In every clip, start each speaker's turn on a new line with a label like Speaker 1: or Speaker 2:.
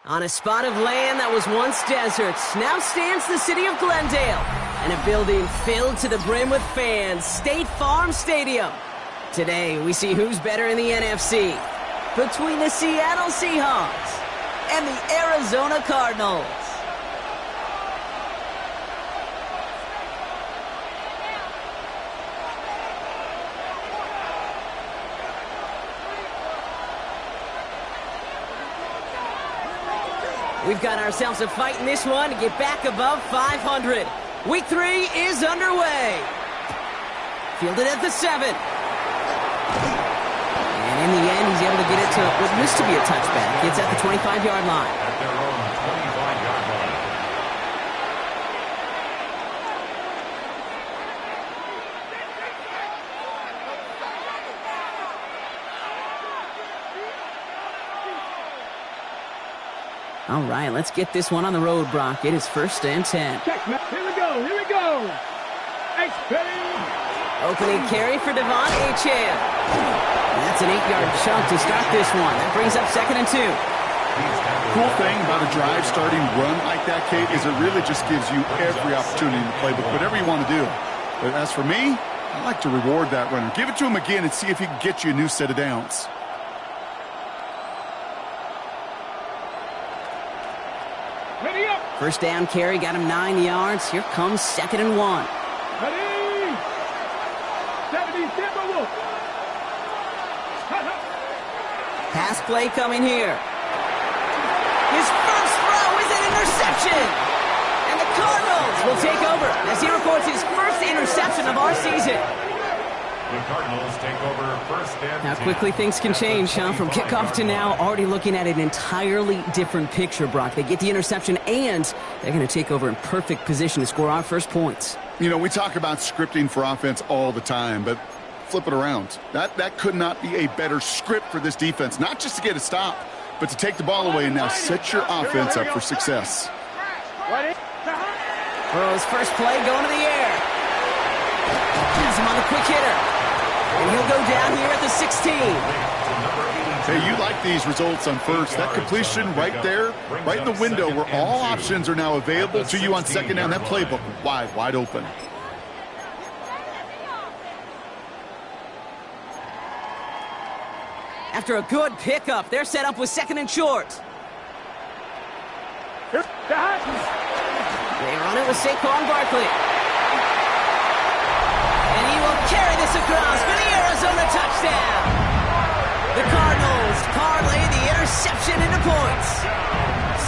Speaker 1: On a spot of land that was once deserts, now stands the city of Glendale, and a building filled to the brim with fans, State Farm Stadium. Today, we see who's better in the NFC, between the Seattle Seahawks and the Arizona Cardinals. We've got ourselves a fight in this one to get back above 500. Week 3 is underway. Fielded at the 7. And in the end, he's able to get it to what used to be a touchback. It's at the 25-yard line.
Speaker 2: At their own 25-yard line.
Speaker 1: All right, let's get this one on the road, Brock. It is 1st and 10.
Speaker 3: Check, man. Here we go.
Speaker 1: Opening carry for Devon Achane. That's an 8-yard chunk to start this one. That brings up 2nd and 2.
Speaker 4: Cool thing about a drive starting run like that, Kate, is it really just gives you every opportunity in the playbook, whatever you want to do. But as for me, I like to reward that runner. Give it to him again and see if he can get you a new set of downs.
Speaker 1: First down carry got him 9 yards. Here comes 2nd and 1. Pass play coming here. His first throw is an interception. And the Cardinals will take over as he records his first interception of our season.
Speaker 2: The Cardinals take over 1st and 10.
Speaker 1: How quickly things can change, huh? From kickoff to now, already looking at an entirely different picture, Brock. They get the interception, and they're going to take over in perfect position to score our first points.
Speaker 4: You know, we talk about scripting for offense all the time, but flip it around. That could not be a better script for this defense, not just to get a stop, but to take the ball away and now set your offense up for success.
Speaker 1: Burrow's first play going to the air. Has him on the quick hitter. And he'll go down here at the 16.
Speaker 4: Hey, you like these results on first. That completion right there, right in the window where all options are now available to you on 2nd down. That playbook wide open.
Speaker 1: After a good pickup, they're set up with 2nd and short. They run it with Saquon Barkley. And he will carry this across for the Arizona touchdown. The Cardinals parlay the interception into points.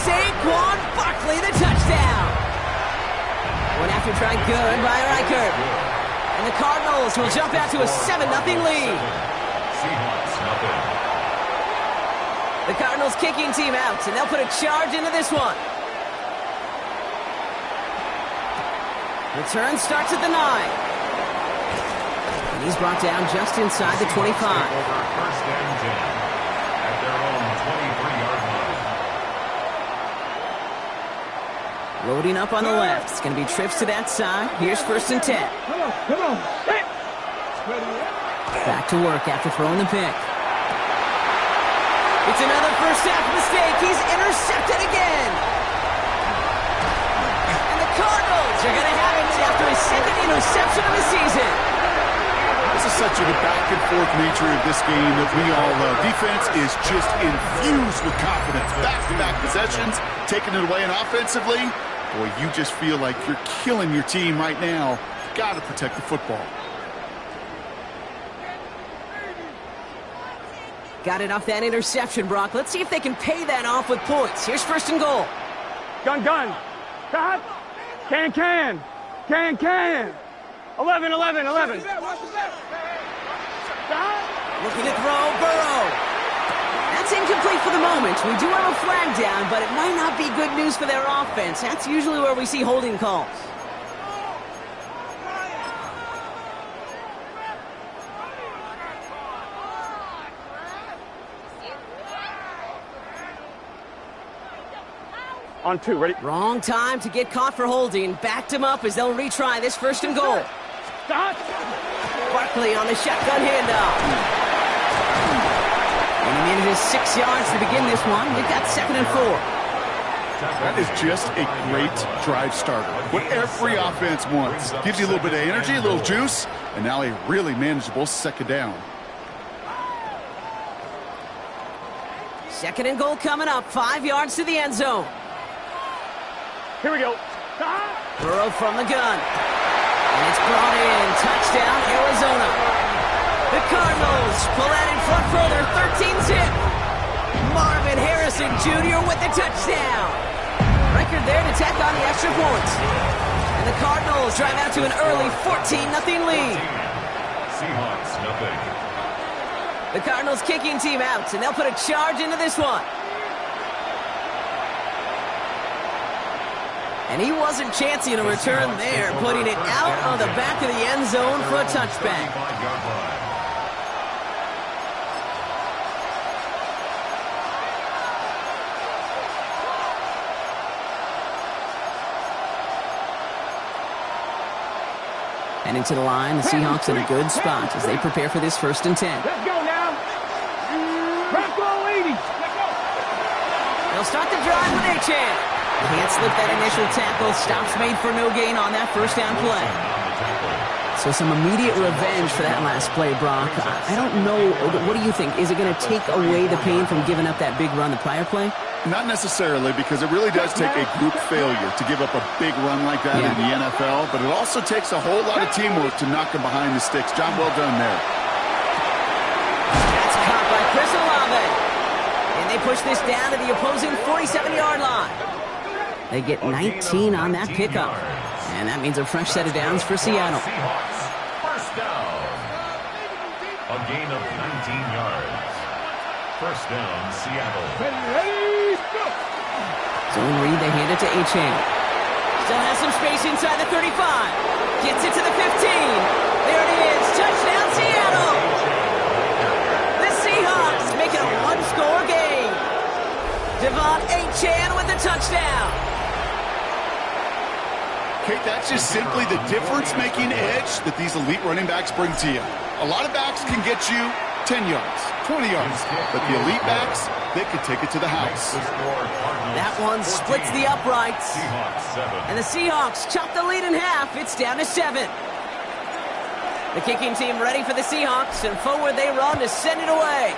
Speaker 1: Saquon Barkley, the touchdown. One after try good by Reichert. And the Cardinals will jump out to a 7-0 lead.
Speaker 2: Seahawks, nothing.
Speaker 1: The Cardinals kicking team out, and they'll put a charge into this one. Return starts at the 9. He's brought down just inside the 25.
Speaker 2: Over 1st and 10 at their own 23-yard line.
Speaker 1: Loading up on the left. It's going to be trips to that side. Here's 1st and 10.
Speaker 3: Come on.
Speaker 1: Back to work after throwing the pick. It's another first half mistake. He's intercepted again. And the Cardinals are going to have it after his 2nd interception of the season.
Speaker 4: This is such a back-and-forth nature of this game that we all love. Defense is just infused with confidence. Back-to-back possessions, taking it away, and offensively, boy, you just feel like you're killing your team right now. You've got to protect the football.
Speaker 1: Got it off that interception, Brock. Let's see if they can pay that off with points. Here's 1st and goal.
Speaker 3: Gun. Stop. Can. 11.
Speaker 1: Looking to throw, Burrow. That's incomplete for the moment. We do have a flag down, but it might not be good news for their offense. That's usually where we see holding calls.
Speaker 3: On 2, ready?
Speaker 1: Wrong time to get caught for holding. Backed him up as they'll retry this 1st and goal.
Speaker 3: Stop.
Speaker 1: Barkley on the shotgun handoff. And he needed his 6 yards to begin this one. We've got 2nd and 4.
Speaker 4: That is just a great drive starter. What every offense wants. Gives you a little bit of energy, a little juice, and now a really manageable second down.
Speaker 1: Second and goal coming up, 5 yards to the end zone.
Speaker 3: Here we go.
Speaker 1: Burrow from the gun. And it's brought in. Touchdown, Arizona. The Cardinals pull out in front further, 13-zip. Marvin Harrison Jr. with the touchdown. Record there to tack on the extra points. And the Cardinals drive out to an early 14-0 lead.
Speaker 2: Seahawks, nothing.
Speaker 1: The Cardinals kicking team out, and they'll put a charge into this one. And he wasn't chancing a return there, putting it out on the back of the end zone for a touchback. And into the line, the Seahawks in a good spot as they prepare for this 1st and 10.
Speaker 3: Let's go now. Bronco 80.
Speaker 1: They'll start the drive with A-Chan. Can't slip that initial tackle. Stops made for no gain on that 1st down play. So some immediate revenge for that last play, Brock. I don't know. What do you think? Is it going to take away the pain from giving up that big run the prior play?
Speaker 4: Not necessarily, because it really does take a group failure to give up a big run like that in the NFL, but it also takes a whole lot of teamwork to knock them behind the sticks. John, well done there.
Speaker 1: That's caught by Chris Olave. And they push this down to the opposing 47-yard line. They get 19 on that pickup. And that means a fresh set of downs for Seattle.
Speaker 2: Seahawks, 1st down. A gain of 19 yards. 1st down, Seattle.
Speaker 1: Zone read, they hand it to A-Chan. Still has some space inside the 35. Gets it to the 15. There it is. Touchdown, Seattle. The Seahawks make it a one-score game. Devon A-Chan with the touchdown.
Speaker 4: Kate, that's just simply the difference-making edge that these elite running backs bring to you. A lot of backs can get you 10 yards, 20 yards, but the elite backs, they can take it to the house.
Speaker 1: That one splits the uprights. And the Seahawks chop the lead in half. It's down to 7. The kicking team ready for the Seahawks, and forward they run to send it away.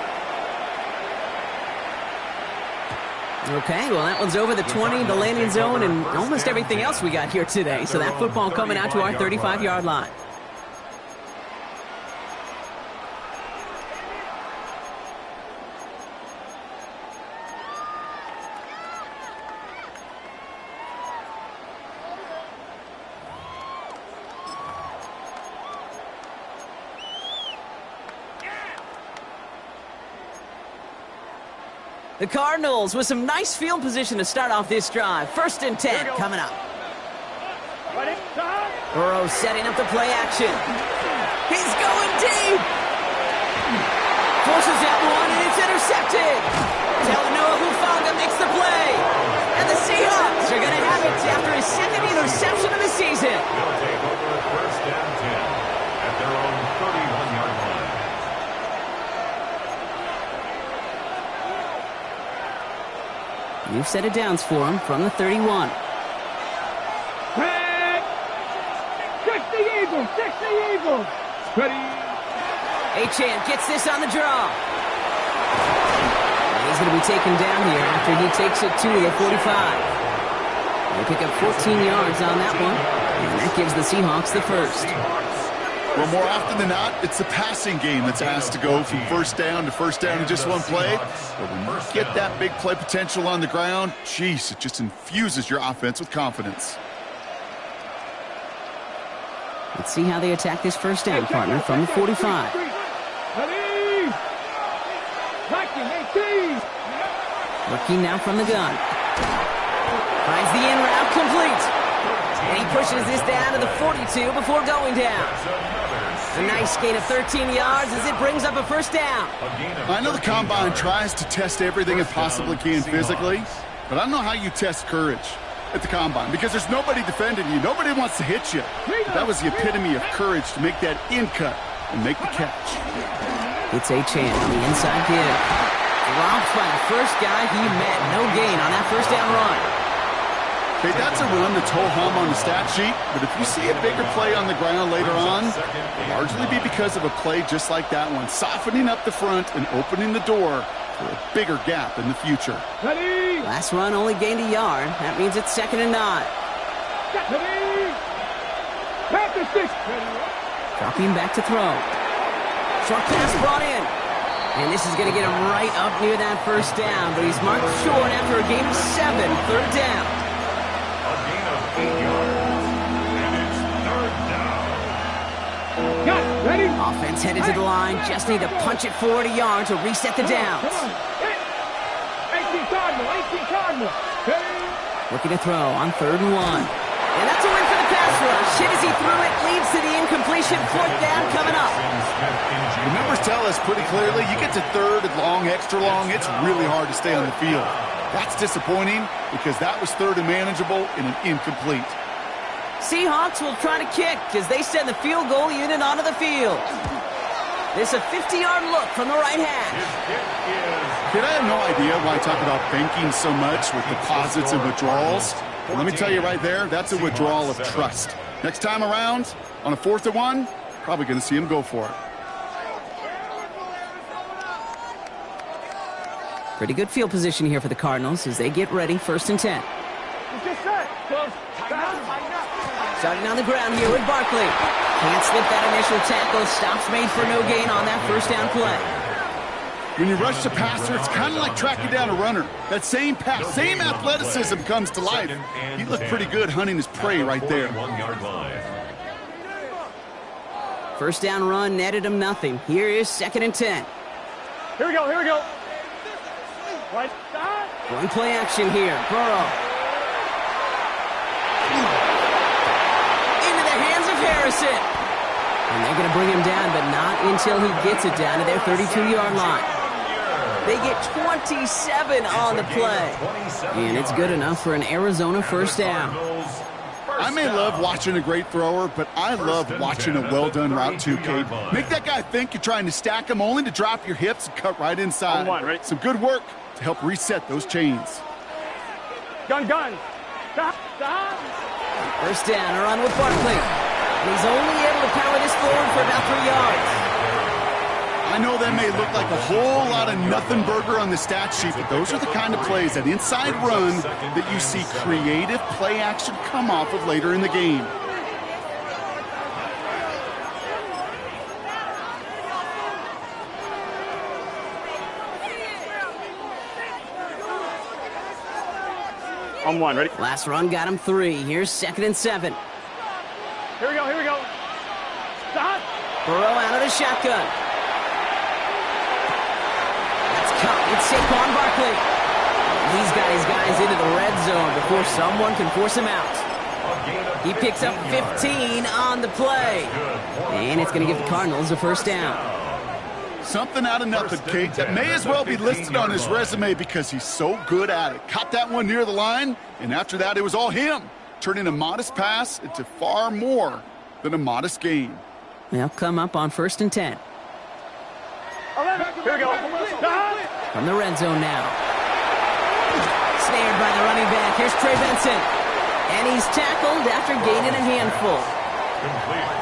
Speaker 1: Okay, well, that one's over the 20, the landing zone, and almost everything else we got here today. So that football coming out to our 35-yard line. The Cardinals with some nice field position to start off this drive. 1st and 10 coming up. Burrow setting up the play action. He's going deep. Forces that one, and it's intercepted. Talanoa Hufanga makes the play. And the Seahawks are going to have it after his 2nd interception of the season.
Speaker 2: They'll take over 1st and 10 at their own 31-yard line.
Speaker 1: New set of downs for him from the 31.
Speaker 3: Six the Eagles. Ready.
Speaker 1: A-Chan gets this on the draw. And he's going to be taken down here after he takes it to the 45. They pick up 14 yards on that one, and that gives the Seahawks the 1st.
Speaker 4: Well, more often than not, it's the passing game that's asked to go from 1st down to 1st down in just one play. But when you get that big play potential on the ground, geez, it just infuses your offense with confidence.
Speaker 1: Let's see how they attack this 1st down, partner, from the 45. Looking now from the gun. Finds the in route complete. And he pushes this down to the 42 before going down. A nice gain of 13 yards as it brings up a 1st down.
Speaker 4: I know the Combine tries to test everything it possibly can physically, but I don't know how you test courage at the Combine, because there's nobody defending you. Nobody wants to hit you. But that was the epitome of courage to make that in cut and make the catch.
Speaker 1: It's A-Chan on the inside give. Dropped by the first guy he met. No gain on that 1st down run.
Speaker 4: Okay, that's a run that's ho-hum on the stat sheet, but if you see a bigger play on the ground later on, it'll largely be because of a play just like that one, softening up the front and opening the door for a bigger gap in the future.
Speaker 3: Ready.
Speaker 1: Last run only gained a yard. That means it's 2nd and 9.
Speaker 3: Ready. Back to 6.
Speaker 1: Dropping back to throw. Short pass brought in. And this is going to get him right up near that first down, but he's marked short after a gain of 7, 3rd down.
Speaker 2: A gain of 8 yards, and it's 3rd down.
Speaker 3: Got it. Ready.
Speaker 1: Offense headed to the line. Just need to punch it forward a yard to reset the downs.
Speaker 3: 18 Cardinal. 18 Cardinal. Ready.
Speaker 1: Looking to throw on 3rd and 1. And that's a win for the pass rush. Hit as he threw it, leads to the incompletion. 4th down coming up.
Speaker 4: The numbers tell us pretty clearly, you get to 3rd and long, extra long, it's really hard to stay on the field. That's disappointing because that was 3rd and manageable and an incomplete.
Speaker 1: Seahawks will try to kick as they send the field goal unit onto the field. This a 50-yard look from the right hash.
Speaker 4: Kid, I have no idea why I talk about banking so much with deposits and withdrawals. But let me tell you right there, that's a withdrawal of trust. Next time around, on a 4th and 1, probably going to see him go for it.
Speaker 1: Pretty good field position here for the Cardinals as they get ready, 1st and 10.
Speaker 3: Just set. Close.
Speaker 1: Starting on the ground here with Barkley. Can't slip that initial tackle. Stops made for no gain on that 1st down play.
Speaker 4: When you rush the passer, it's kind of like tracking down a runner. That same pass, same athleticism comes to life. He looked pretty good hunting his prey right there.
Speaker 2: 1-yard line.
Speaker 1: 1st down run netted him nothing. Here is 2nd and 10.
Speaker 3: Here we go. Here we go. Right side.
Speaker 1: Going play action here. Burrow. Into the hands of Harrison. And they're going to bring him down, but not until he gets it down to their 32-yard line. They get 27 on the play. And it's good enough for an Arizona 1st down.
Speaker 4: I may love watching a great thrower, but I love watching a well-done route too, Cade. Make that guy think you're trying to stack him only to drop your hips and cut right inside. Some good work to help reset those chains.
Speaker 3: Gun. Stop.
Speaker 1: 1st down, a run with Barkley. And he's only able to power this forward for about 3 yards.
Speaker 4: I know that may look like a whole lot of nothing burger on the stat sheet, but those are the kind of plays, that inside run, that you see creative play action come off of later in the game.
Speaker 3: On 1. Ready.
Speaker 1: Last run got him 3. Here's 2nd and 7.
Speaker 3: Here we go. Stop.
Speaker 1: Burrow out of the shotgun. That's caught. It's Saquon Barkley. He's got his guys into the red zone before someone can force him out. He picks up 15 on the play. And it's going to give the Cardinals a 1st down.
Speaker 4: Something out of nothing, Kate, that may as well be listed on his resume because he's so good at it. Caught that one near the line, and after that, it was all him, turning a modest pass into far more than a modest gain.
Speaker 1: They'll come up on 1st and 10.
Speaker 3: 11. Here we go. Stop.
Speaker 1: From the red zone now. Snared by the running back. Here's Trey Benson. And he's tackled after gaining a handful.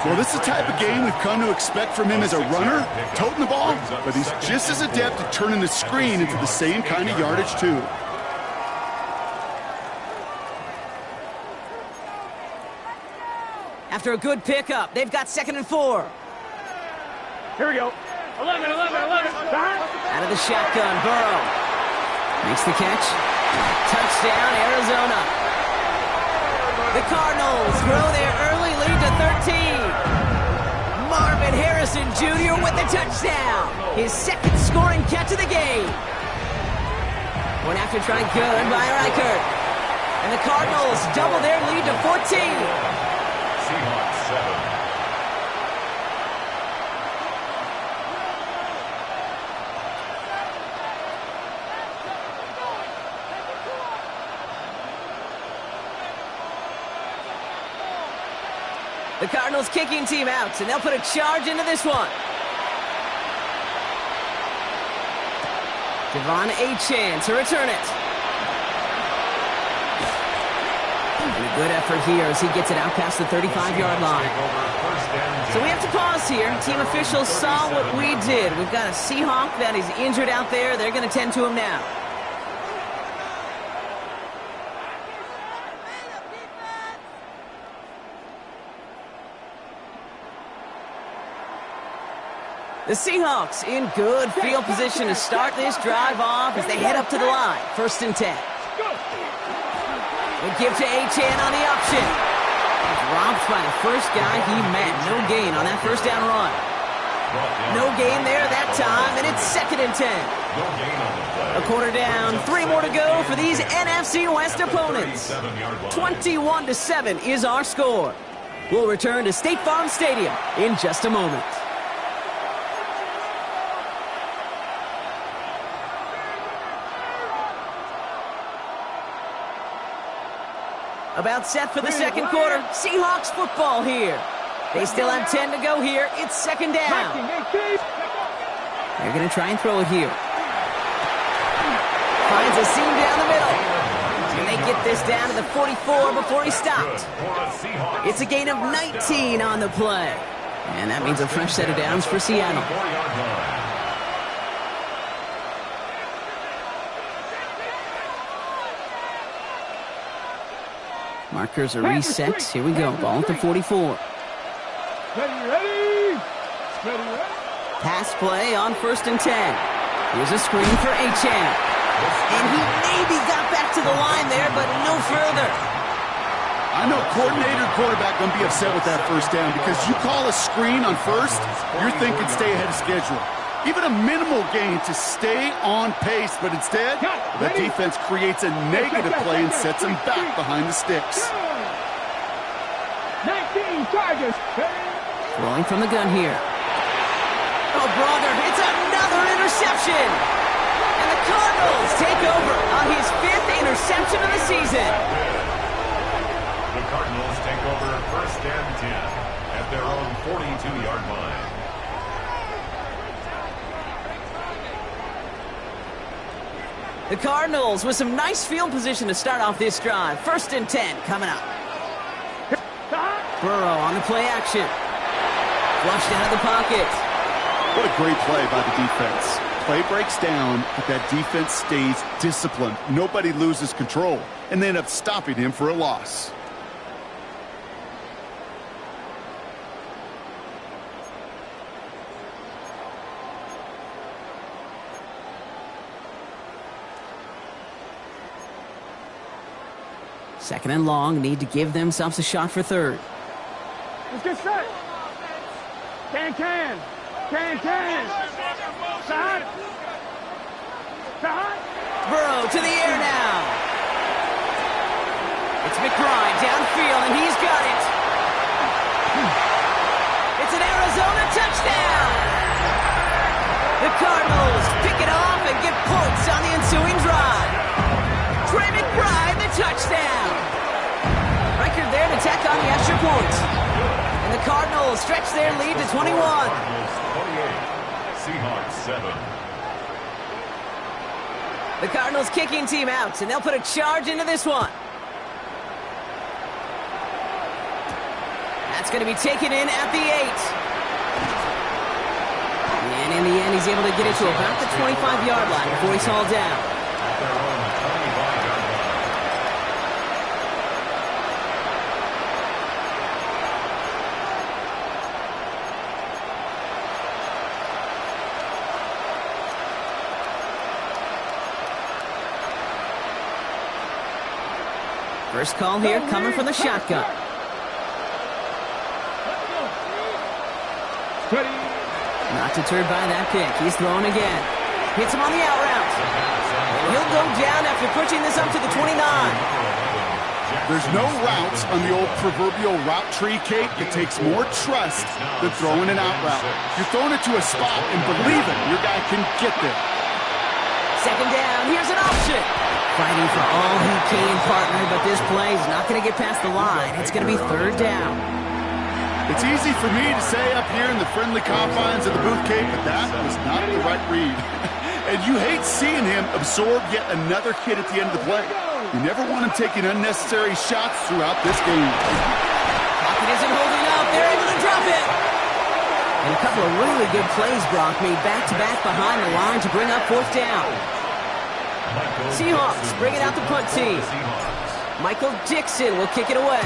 Speaker 4: Well, this is the type of game we've come to expect from him as a runner, toting the ball, but he's just as adept at turning the screen into the same kind of yardage, too.
Speaker 1: After a good pickup, they've got 2nd and 4.
Speaker 3: Here we go. 11. Stop.
Speaker 1: Out of the shotgun, Burrow. Makes the catch. Touchdown, Arizona. The Cardinals grow their early lead to 13. Marvin Harrison Jr. with the touchdown. His 2nd scoring catch of the game. One after trying good by Reichert. And the Cardinals double their lead to 14.
Speaker 2: Seahawks 7.
Speaker 1: The Cardinals kicking team out, and they'll put a charge into this one. Devon Achane to return it. Good effort here as he gets it out past the 35-yard line. So we have to pause here. Team officials saw what we did. We've got a Seahawk that is injured out there. They're going to tend to him now. The Seahawks in good field position to start this drive off as they head up to the line. 1st and 10. They give to Achane on the option. Dropped by the first guy he met. No gain on that first down run. No gain there that time, and it's 2nd and 10. A quarter down, 3 more to go for these NFC West opponents. 21-7 is our score. We'll return to State Farm Stadium in just a moment. About set for the second quarter. Seahawks football here. They still have 10 to go here. It's 2nd down. They're going to try and throw it here. Finds a seam down the middle. And they get this down to the 44 before he stopped. It's a gain of 19 on the play. And that means a fresh set of downs for Seattle. Markers are reset. Here we go. Ball at the 44.
Speaker 3: Ready.
Speaker 1: Pass play on 1st and 10. Here's a screen for Achane. And he maybe got back to the line there, but no further.
Speaker 4: I know coordinator quarterback going to be upset with that first down because you call a screen on 1st, you're thinking stay ahead of schedule. Even a minimal gain to stay on pace, but instead, the defense creates a negative play and sets him back behind the sticks.
Speaker 3: 19 Tigers.
Speaker 1: Throwing from the gun here. Oh, brother, it's another interception. And the Cardinals take over on his 5th interception of the season.
Speaker 2: The Cardinals take over 1st and 10 at their own 42-yard line.
Speaker 1: The Cardinals with some nice field position to start off this drive. 1st and 10 coming up. Burrow on the play action. Flushed out of the pocket.
Speaker 4: What a great play by the defense. Play breaks down, but that defense stays disciplined. Nobody loses control, and they end up stopping him for a loss.
Speaker 1: Second and long, need to give themselves a shot for 3rd.
Speaker 3: Let's get set. Can. Side.
Speaker 1: Burrow to the air now. It's McBride downfield, and he's got it. It's an Arizona touchdown. The Cardinals pick it off and get points on the ensuing drive. Trey McBride, the touchdown. Record there to tack on the extra point. And the Cardinals stretch their lead to 21.
Speaker 2: Cardinals 28, Seahawks 7.
Speaker 1: The Cardinals kicking team out, and they'll put a charge into this one. That's going to be taken in at the 8. And in the end, he's able to get it to about the 25-yard line before he's hauled down. First call here coming from the shotgun. Not deterred by that pick. He's throwing again. Hits him on the out route. He'll go down after pushing this up to the 29.
Speaker 4: There's no routes on the old proverbial route tree, Kate. It takes more trust than throwing an out route. You're throwing it to a spot and believe it, your guy can get there.
Speaker 1: Second down. Here's an option. Fighting for all he can, partner, but this play is not going to get past the line. It's going to be 3rd down.
Speaker 4: It's easy for me to say up here in the friendly confines of the booth, Kate, but that was not the right read. And you hate seeing him absorb yet another hit at the end of the play. You never want him taking unnecessary shots throughout this game.
Speaker 1: Pocket isn't holding up. They're able to drop it. And a couple of really good plays, Brock, made back-to-back behind the line to bring up fourth down. Seahawks bring it out the punt team. Michael Dixon will kick it away.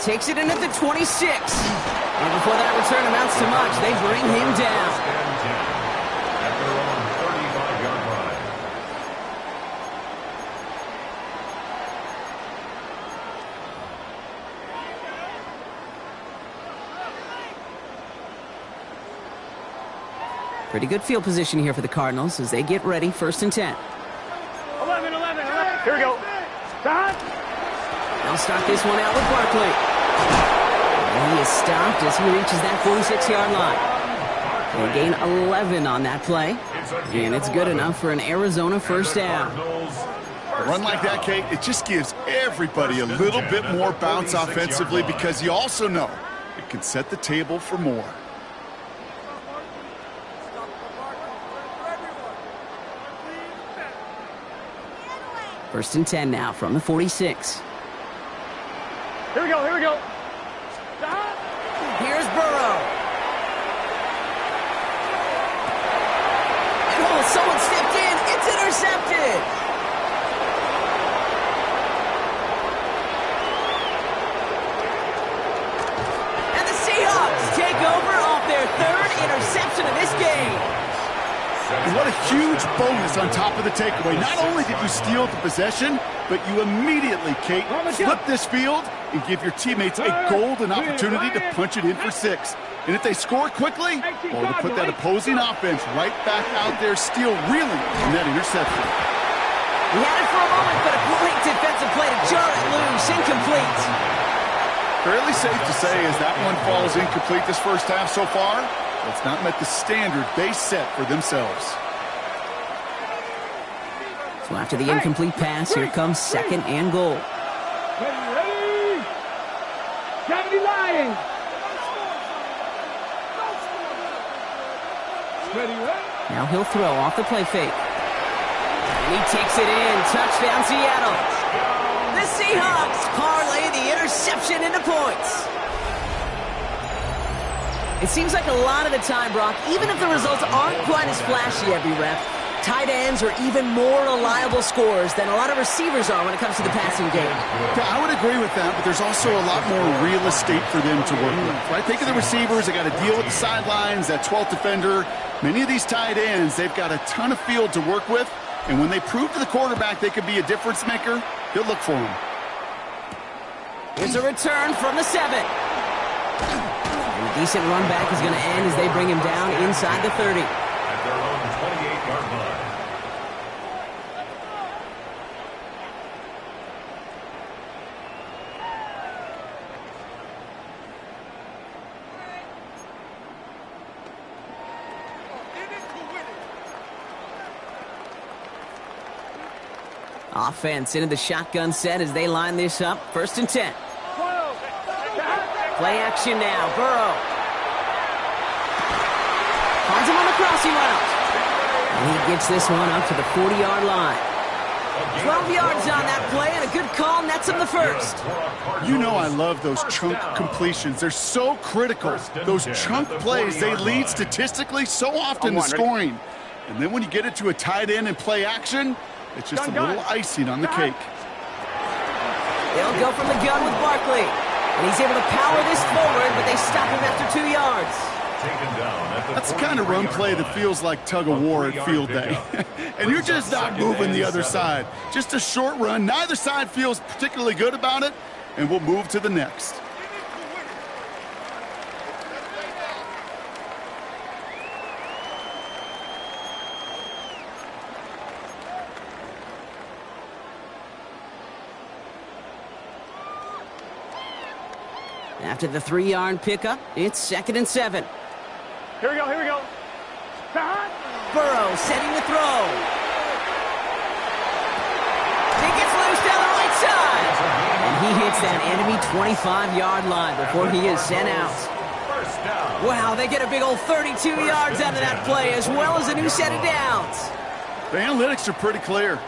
Speaker 1: Takes it in at the 26. And before that return amounts to much, they bring him down.
Speaker 2: At their own 35-yard line.
Speaker 1: Pretty good field position here for the Cardinals as they get ready, 1st and 10.
Speaker 3: 11. Here we go. Stop.
Speaker 1: They'll start this one out with Barkley. And he is stopped as he reaches that 46-yard line. They gain 11 on that play, and it's good enough for an Arizona first down.
Speaker 4: A run like that, Kate, it just gives everybody a little bit more bounce offensively because you also know it can set the table for more.
Speaker 1: First and 10 now from the 46.
Speaker 3: Here we go. Stop.
Speaker 1: Here's Burrow. And someone stepped in. It's intercepted. And the Seahawks take over off their 3rd interception of this game.
Speaker 4: And what a huge bonus on top of the takeaway. Not only did you steal the possession, but you immediately, Kate, flip this field and give your teammates a golden opportunity to punch it in for 6. And if they score quickly, well, to put that opposing offense right back out there, still reeling from that interception.
Speaker 1: He had it for a moment, but a great defensive play to jar it loose. Incomplete.
Speaker 4: Fairly safe to say as that one falls incomplete this first half so far, it's not met the standard they set for themselves.
Speaker 1: So after the incomplete pass, here comes 2nd and goal.
Speaker 3: Ready. Gravity lying. Ready.
Speaker 1: Now he'll throw off the play fake. And he takes it in. Touchdown, Seattle. The Seahawks parlay the interception into points. It seems like a lot of the time, Brock, even if the results aren't quite as flashy every rep, tight ends are even more reliable scorers than a lot of receivers are when it comes to the passing game.
Speaker 4: Yeah, I would agree with that, but there's also a lot more real estate for them to work with. Right? Think of the receivers. They got to deal with the sidelines, that 12th defender. Many of these tight ends, they've got a ton of field to work with, and when they prove to the quarterback they could be a difference maker, he'll look for them.
Speaker 1: Here's a return from the 7. And a decent run back is going to end as they bring him down inside the 30.
Speaker 2: At their own 28-yard line.
Speaker 1: Offense into the shotgun set as they line this up. 1st and 10. Play action now. Burrow. Finds him on the crossing route. And he gets this one up to the 40-yard line. 12 yards on that play, and a good call nets him the 1st.
Speaker 4: You know I love those chunk completions. They're so critical. Those chunk plays, they lead statistically so often to scoring. And then when you get it to a tight end and play action, it's just a little icing on the cake.
Speaker 1: They'll go from the gun with Barkley. And he's able to power this forward, but they stop him after 2 yards.
Speaker 4: That's the kind of run play that feels like tug-of-war at field day. And you're just not moving the other side. Just a short run. Neither side feels particularly good about it, and we'll move to the next.
Speaker 1: After the 3-yard pickup, it's 2nd and 7.
Speaker 3: Here we go.
Speaker 1: Burrow setting the throw. He gets loose down the right side. And he hits that enemy 25-yard line before he is sent out.
Speaker 2: First down.
Speaker 1: Wow, they get a big old 32 yards out of that play, as well as a new set of downs.
Speaker 4: The analytics are pretty clear.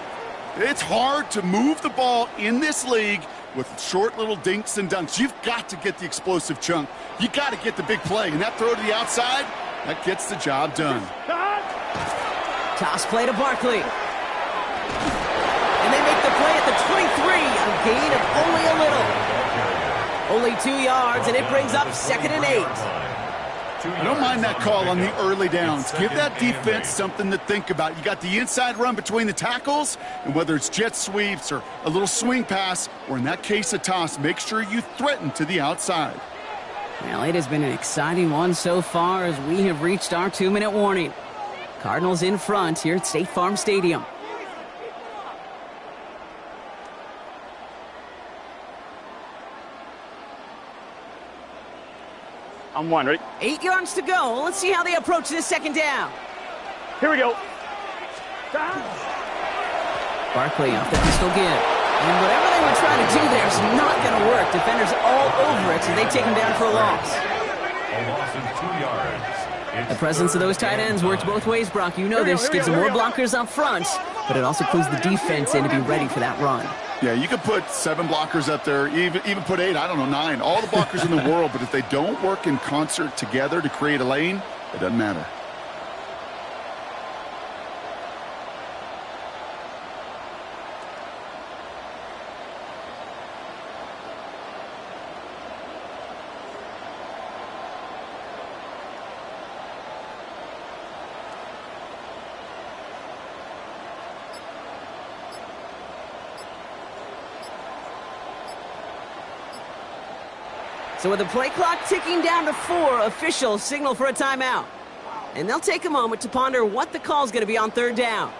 Speaker 4: It's hard to move the ball in this league with short little dinks and dunks. You've got to get the explosive chunk. You got to get the big play. And that throw to the outside, that gets the job done.
Speaker 1: Toss play to Barkley. And they make the play at the 23, a gain of only a little. Only 2 yards, and it brings up 2nd and 8.
Speaker 4: I don't mind that call on the early downs. Give that defense something to think about. You got the inside run between the tackles, and whether it's jet sweeps or a little swing pass, or in that case a toss, make sure you threaten to the outside.
Speaker 1: Well, it has been an exciting one so far as we have reached our 2-minute warning. Cardinals in front here at State Farm Stadium.
Speaker 3: I'm one, ready?
Speaker 1: 8 yards to go. Let's see how they approach this 2nd down.
Speaker 3: Here we go.
Speaker 1: Barkley off the pistol give. And whatever they were trying to do there is not going to work. Defenders all over it, so they take him down for a loss.
Speaker 2: A loss of 2 yards.
Speaker 1: The presence of those tight ends works both ways, Brock. You know this. Gives them more blockers up front, but it also clues the defense in to be ready for that run.
Speaker 4: Yeah, you could put 7 blockers up there, even put 8, I don't know, 9. All the blockers in the world, but if they don't work in concert together to create a lane, it doesn't matter.
Speaker 1: So with the play clock ticking down to 4, officials signal for a timeout. And they'll take a moment to ponder what the call is going to be on 3rd down.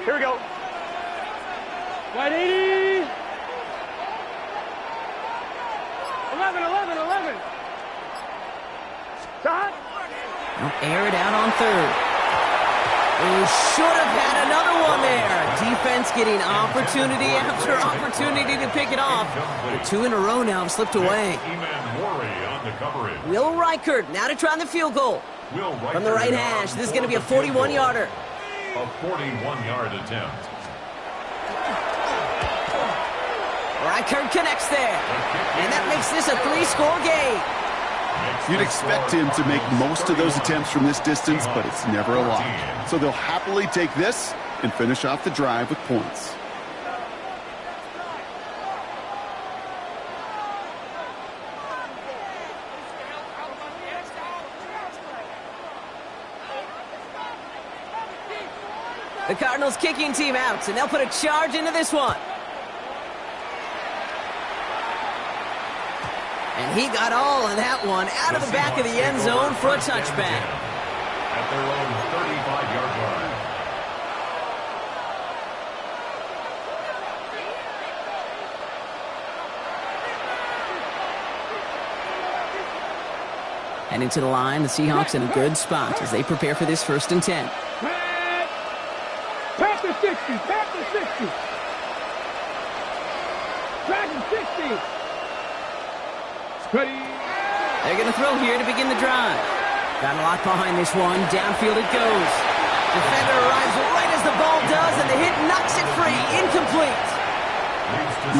Speaker 3: Here we go. Right 80. 11. Stop.
Speaker 1: They'll air it out on 3rd. They should have had another one there. Defense getting opportunity after opportunity to pick it off. The 2 in a row now have slipped away. Will Reichert now to try the field goal. From the right hash, this is going to be a 41-yarder.
Speaker 2: A 41-yard attempt.
Speaker 1: Reichert connects there. And that makes this a 3-score game.
Speaker 4: You'd expect him to make most of those attempts from this distance, but it's never a lock. So they'll happily take this and finish off the drive with points.
Speaker 1: The Cardinals kicking team out, and they'll put a charge into this one. And he got all of that one out of the back of the end zone for a touchback.
Speaker 2: At their own 35-yard line.
Speaker 1: Heading to the line, the Seahawks in a good spot as they prepare for this 1st and 10.
Speaker 3: Pass to 60. Pass to 60. Dragon 60. Ready.
Speaker 1: They're going to throw here to begin the drive. Got a lot behind this one. Downfield it goes. Defender arrives right as the ball does, and the hit knocks it free. Incomplete.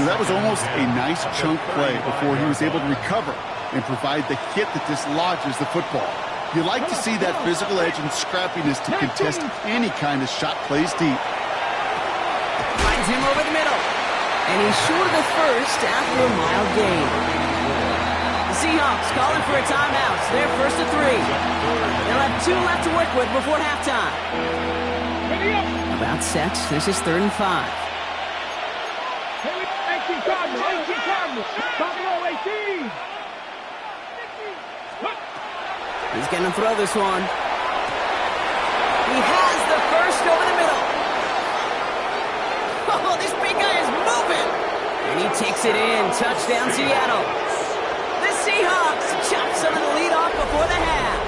Speaker 4: That was almost a nice chunk play before he was able to recover and provide the hit that dislodges the football. You like to see that physical edge and scrappiness to contest any kind of shot plays deep.
Speaker 1: Finds him over the middle. And he's short of the first after a mild gain. The Seahawks calling for a timeout. They're 1st and 3. They'll have 2 left to work with before halftime. About set. This is 3rd and 5.
Speaker 3: Cardinals. Top row, 18.
Speaker 1: He's going to throw this one. He has the first over the middle. Oh, this big guy is moving. And he takes it in. Touchdown, Seattle. The Seahawks chop some of the lead off before the half.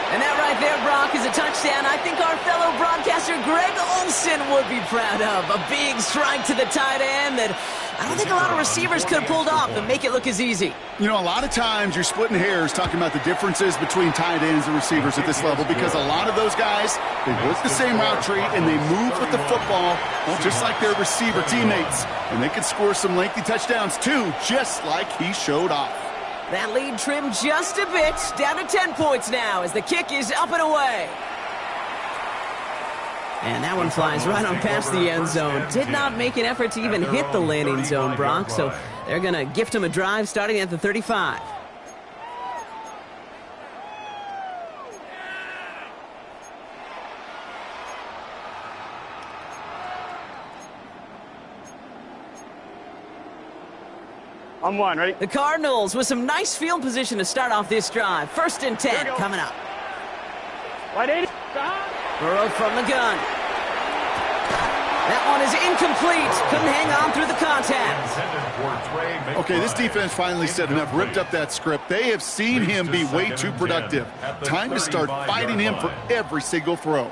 Speaker 1: And that right there, Brock, is a touchdown I think our fellow broadcaster Greg Olsen would be proud of. A big strike to the tight end that I don't think a lot of receivers could have pulled off and make it look as easy.
Speaker 4: You know, a lot of times you're splitting hairs talking about the differences between tight ends and receivers at this level because a lot of those guys, they work the same route tree and they move with the football, well, just like their receiver teammates. And they can score some lengthy touchdowns too, just like he showed off.
Speaker 1: That lead trimmed just a bit, down to 10 points now as the kick is up and away. And that one flies right on past the end zone. Did not make an effort to even hit the landing zone, Brock, so they're going to gift him a drive starting at the 35.
Speaker 3: On one, ready?
Speaker 1: The Cardinals with some nice field position to start off this drive. 1st and 10 coming up.
Speaker 3: Wide 80.
Speaker 1: Burrow from the gun. That one is incomplete. Couldn't hang on through the contact.
Speaker 4: Okay, this defense finally set enough, ripped up that script. They have seen him be way too productive. Time to start fighting him for every single throw.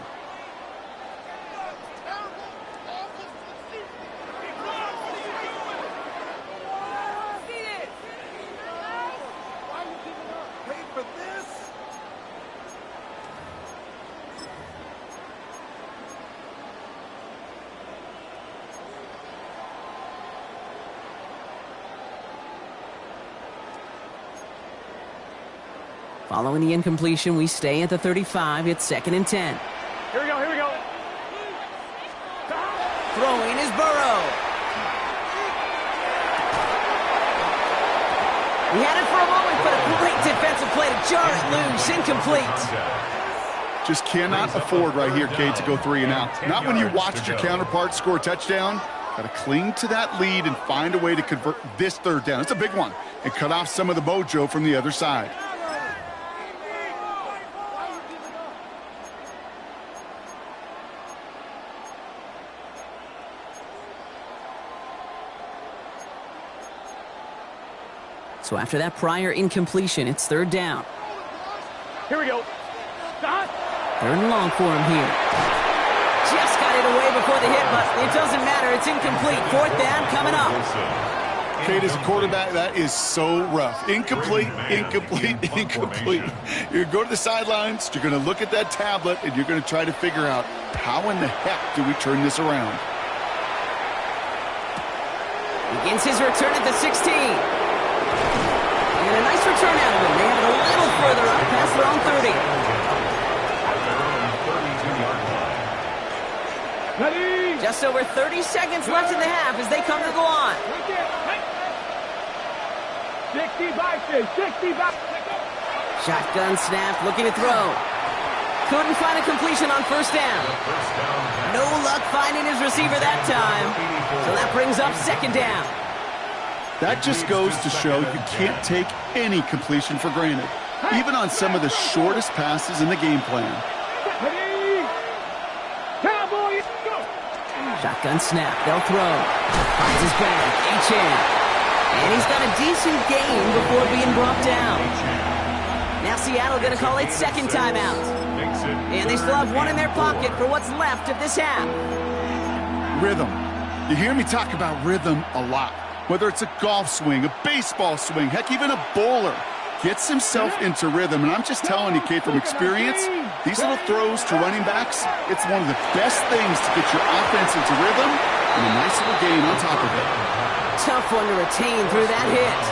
Speaker 1: Following the incompletion, we stay at the 35. It's 2nd and 10.
Speaker 3: Here we go, here we go.
Speaker 1: Throwing is Burrow. He had it for a moment, but a great defensive play to jar it loose. Incomplete.
Speaker 4: Just cannot afford right here, Kate, to go 3 and out. Not when you watched your counterpart score a touchdown. Got to cling to that lead and find a way to convert this 3rd down. It's a big one. And cut off some of the mojo from the other side.
Speaker 1: So after that prior incompletion, it's 3rd down.
Speaker 3: Here we go.
Speaker 1: 3rd and long for him here. Just got it away before the hit, but it doesn't matter. It's incomplete. 4th down coming up.
Speaker 4: Kate, as a quarterback, that is so rough. Incomplete, incomplete, incomplete. You're going to go to the sidelines, you're going to look at that tablet, and you're going to try to figure out how in the heck do we turn this around.
Speaker 1: Begins his return at the 16. And a nice return out of him. They have it a little further up past their own 30.
Speaker 3: Ready?
Speaker 1: Just over 30 seconds left in the half as they come to the line.
Speaker 3: 65.
Speaker 1: Shotgun snap, looking to throw. Couldn't find a completion on 1st down. No luck finding his receiver that time. So that brings up 2nd down.
Speaker 4: That just goes to show you can't take any completion for granted, even on some of the shortest passes in the game plan.
Speaker 1: Shotgun snap, they'll throw. Finds his back, H.N. And he's got a decent gain before being brought down. Now Seattle going to call it 2nd timeout. And they still have one in their pocket for what's left of this half.
Speaker 4: Rhythm. You hear me talk about rhythm a lot. Whether it's a golf swing, a baseball swing, heck, even a bowler gets himself into rhythm. And I'm just telling you, Kate, from experience, these little throws to running backs, it's one of the best things to get your offense into rhythm and a nice little gain on top of it.
Speaker 1: Tough one to retain through that hit.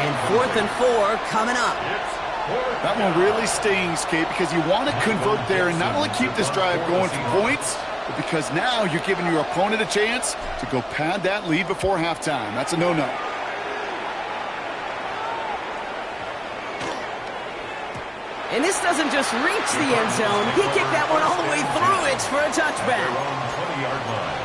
Speaker 1: And 4th and 4 coming up.
Speaker 4: That one really stings, Kate, because you want to convert there and not only keep this drive going for points, but because now you're giving your opponent a chance to go pad that lead before halftime. That's a no-no.
Speaker 1: And this doesn't just reach the end zone. He kicked that one all the way through. It's for a touchback.
Speaker 2: Their own 20-yard line.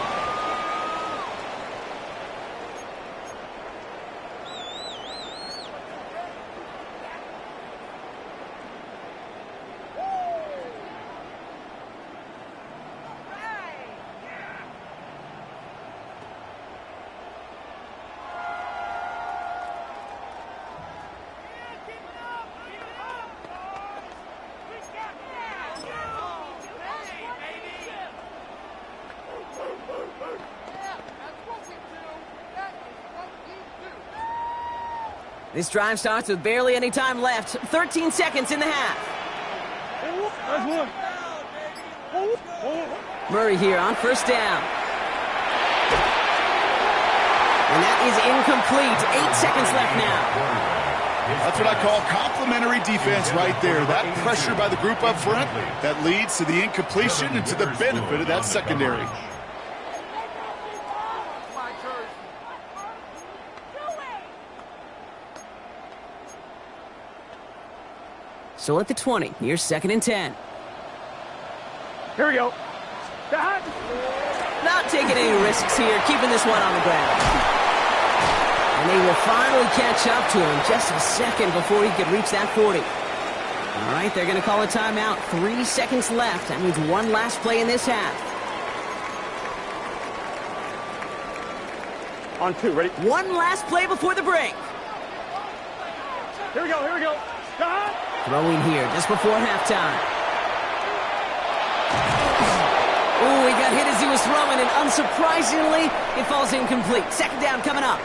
Speaker 1: This drive starts with barely any time left. 13 seconds in the half. Murray here on first down. And that is incomplete. 8 seconds left now.
Speaker 4: That's what I call complimentary defense right there. That pressure by the group up front, that leads to the incompletion and to the benefit of that secondary.
Speaker 1: So at the 20, here's 2nd and 10.
Speaker 3: Here we go.
Speaker 1: Not taking any risks here, keeping this one on the ground. And they will finally catch up to him just a second before he could reach that 40. All right, they're going to call a timeout. 3 seconds left. That means one last play in this half.
Speaker 3: On 2, ready?
Speaker 1: One last play before the break.
Speaker 3: Here we go, here we go.
Speaker 1: Throwing here just before halftime. Oh, he got hit as he was throwing, and unsurprisingly, it falls incomplete. 2nd down coming up.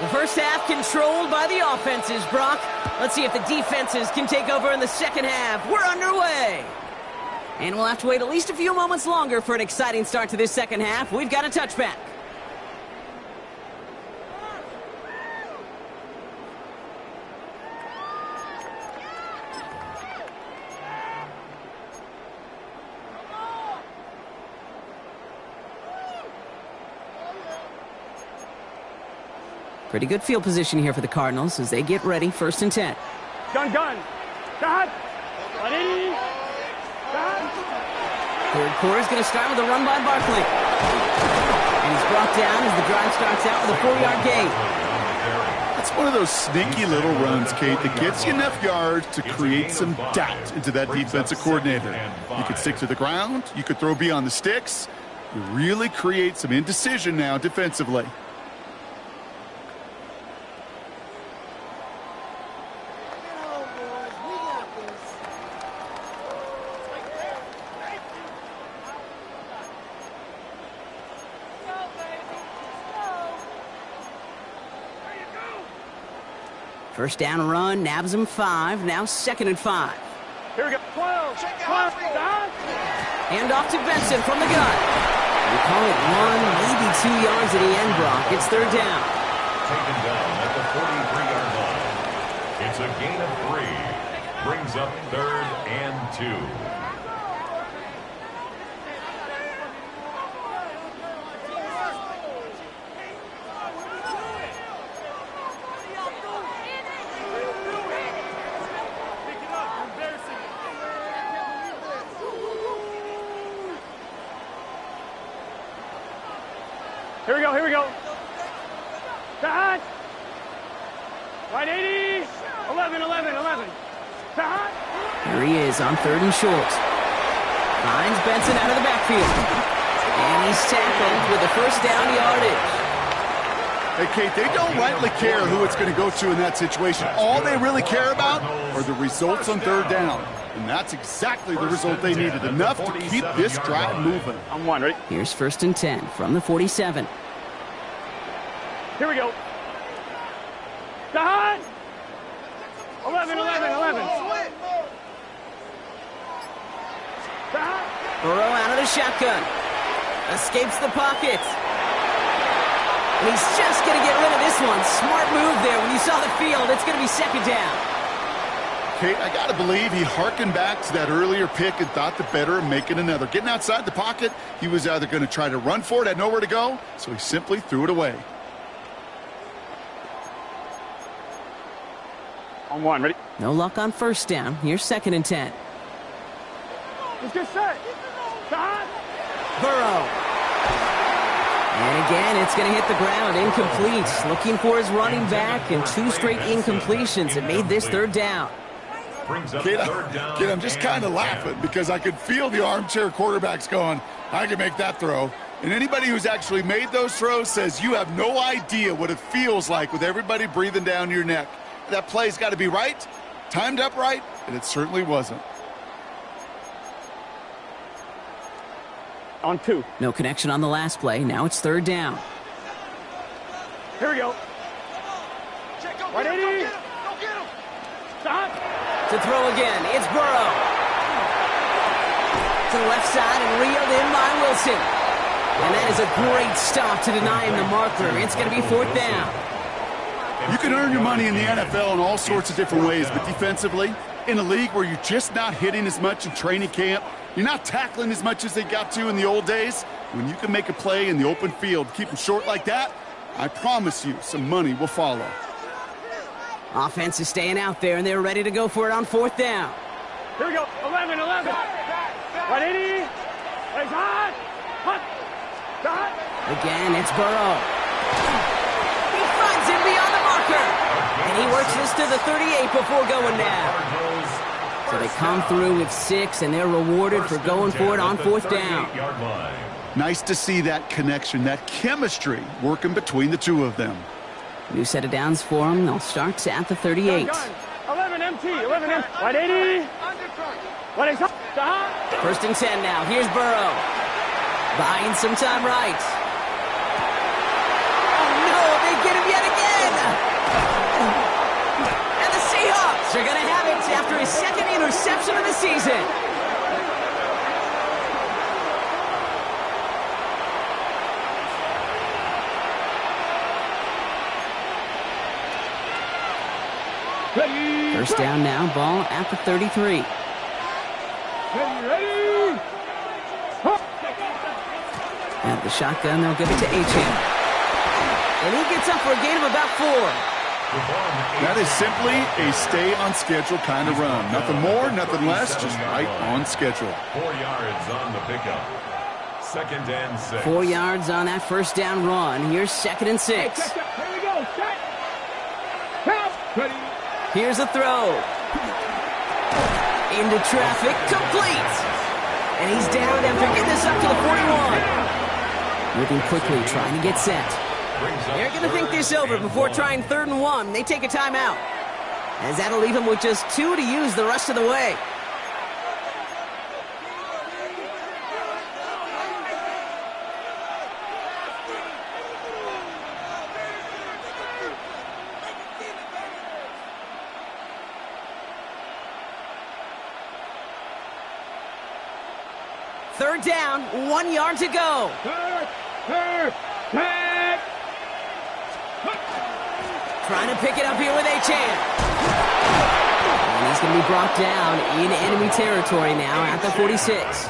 Speaker 1: The first half controlled by the offenses, Brock. Let's see if the defenses can take over in the second half. We're underway. And we'll have to wait at least a few moments longer for an exciting start to this second half. We've got a touchback. Pretty good field position here for the Cardinals as they get ready. 1st and 10.
Speaker 3: Gun. Got. Ready.
Speaker 1: Third quarter is going to start with a run by Barkley. And he's brought down as the drive starts out with a 4-yard gain.
Speaker 4: That's one of those sneaky little runs, Kate, that gets you enough yards to create some doubt into that defensive coordinator. You could stick to the ground. You could throw beyond the sticks. You really create some indecision now defensively.
Speaker 1: First down run, nabs him 5. Now 2nd and 5.
Speaker 3: Here we go. 12.
Speaker 1: Hand off to Benson from the gun. We call it 1, maybe 2 yards at the end, Brock. It's 3rd down.
Speaker 2: Taken down at the 43-yard line. It's a gain of 3. Brings up 3rd and 2.
Speaker 3: Here we go. Cut. Right 80. 11. Cut.
Speaker 1: Here he is on 3rd and short. Finds Benson out of the backfield. And he's tackled with the first down yardage.
Speaker 4: Hey, Kate, they don't rightly care who it's going to go to in that situation. All they really care about are the results on 3rd down. And that's exactly the result they needed. Enough to keep this drive moving.
Speaker 3: I'm 1, ready?
Speaker 1: Here's 1st and 10 from the 47.
Speaker 3: Here we go. Cut. 11. Cut.
Speaker 1: Burrow out of the shotgun. Escapes the pocket. And he's just going to get rid of this one. Smart move there. When you saw the field, it's going to be 2nd down.
Speaker 4: Kate, I got to believe he hearkened back to that earlier pick and thought the better of making another. Getting outside the pocket, he was either going to try to run for it, had nowhere to go, so he simply threw it away.
Speaker 3: On one, ready?
Speaker 1: No luck on first down. Here's 2nd and 10.
Speaker 3: Let's get set. Stop.
Speaker 1: Burrow. And again, it's going to hit the ground. Incomplete. Looking for his running back, and 2 straight incompletions that made this 3rd down.
Speaker 4: Kid, I'm just kind of laughing because I could feel the armchair quarterbacks going, I can make that throw. And anybody who's actually made those throws says you have no idea what it feels like with everybody breathing down your neck. That play's got to be right, timed up right, and it certainly wasn't.
Speaker 3: On 2.
Speaker 1: No connection on the last play. Now it's 3rd down.
Speaker 3: Here we go. Right, 80. Stop.
Speaker 1: To throw again, it's Burrow. To the left side and reeled in by Wilson. And that is a great stop to deny him the marker. It's going to be 4th down.
Speaker 4: You can earn your money in the NFL in all sorts of different ways, but defensively, in a league where you're just not hitting as much in training camp, you're not tackling as much as they got to in the old days, when you can make a play in the open field, keep them short like that, I promise you some money will follow.
Speaker 1: Offense is staying out there, and they're ready to go for it on 4th down.
Speaker 3: Here we go. 11. Right, 80. Right, hot. Stop.
Speaker 1: Again, it's Burrow. He finds him beyond the marker. And he works this to the 38 before going down. So they come through with 6, and they're rewarded for going for it on 4th down.
Speaker 4: Nice to see that connection, that chemistry working between the two of them.
Speaker 1: New set of downs for them. They'll start at the 38.
Speaker 3: 11 MT. 11 MT. Right, 80. Right, stop.
Speaker 1: 1st and 10 now. Here's Burrow. Buying some time right. Oh, no, they get him yet again. And the Seahawks are going to have it after his 2nd interception of the season. First down now, ball at the 33.
Speaker 3: Ready.
Speaker 1: At the shotgun, they'll give it to Achane. And he gets up for a gain of about 4.
Speaker 4: That is simply a stay on schedule kind of run. Nothing more, nothing less, just right on schedule.
Speaker 2: 4 yards on the pickup. 2nd and 6.
Speaker 1: 4 yards on that first down run. Here's 2nd and 6.
Speaker 3: Here we go. Set. Help. Ready.
Speaker 1: Here's a throw. Into traffic, complete. And he's down after getting this up to the 41. Moving quickly, trying to get set. They're going to think this over before trying 3rd and 1. They take a timeout, as that'll leave him with just 2 to use the rest of the way. Third down, 1 yard to go. Trying to pick it up here with Achane. And he's going to be brought down in enemy territory now at the 46.